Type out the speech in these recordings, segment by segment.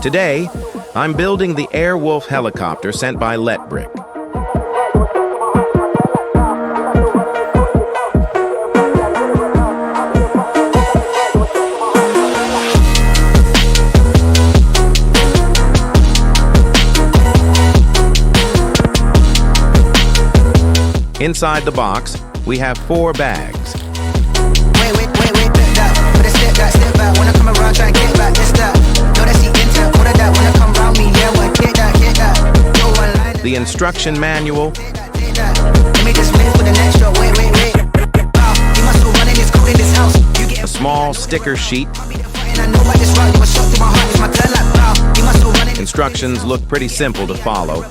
Today, I'm building the Airwolf helicopter sent by Letbrick. Inside the box, we have 4 bags. The instruction manual, a small sticker sheet. Instructions look pretty simple to follow.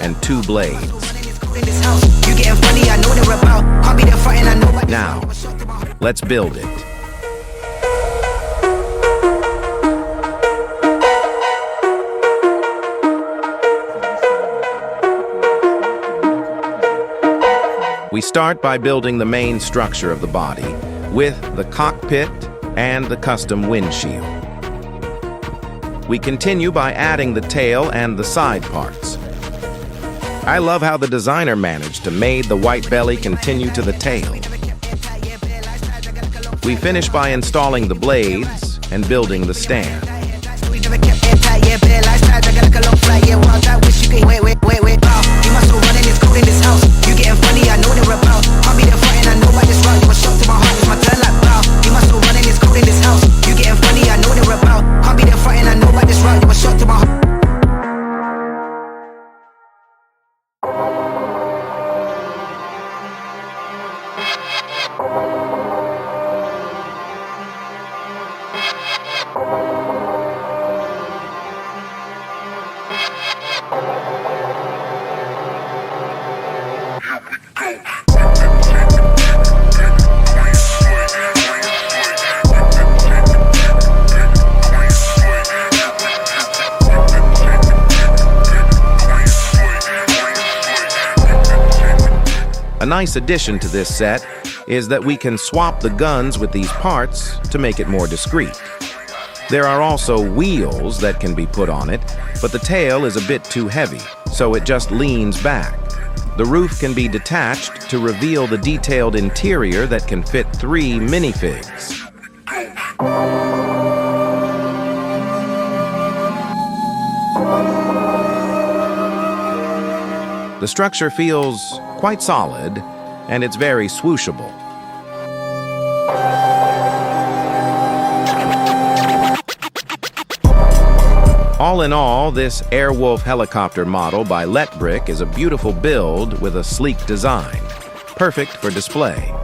And 2 blades. Now, let's build it. We start by building the main structure of the body, with the cockpit and the custom windshield. We continue by adding the tail and the side parts. I love how the designer managed to make the white belly continue to the tail. We finish by installing the blades and building the stand. A nice addition to this set is that we can swap the guns with these parts to make it more discreet. There are also wheels that can be put on it, but the tail is a bit too heavy, so it just leans back. The roof can be detached to reveal the detailed interior that can fit 3 minifigs. The structure feels quite solid, and it's very swooshable. All in all, this Airwolf helicopter model by Letbrick is a beautiful build with a sleek design, perfect for display.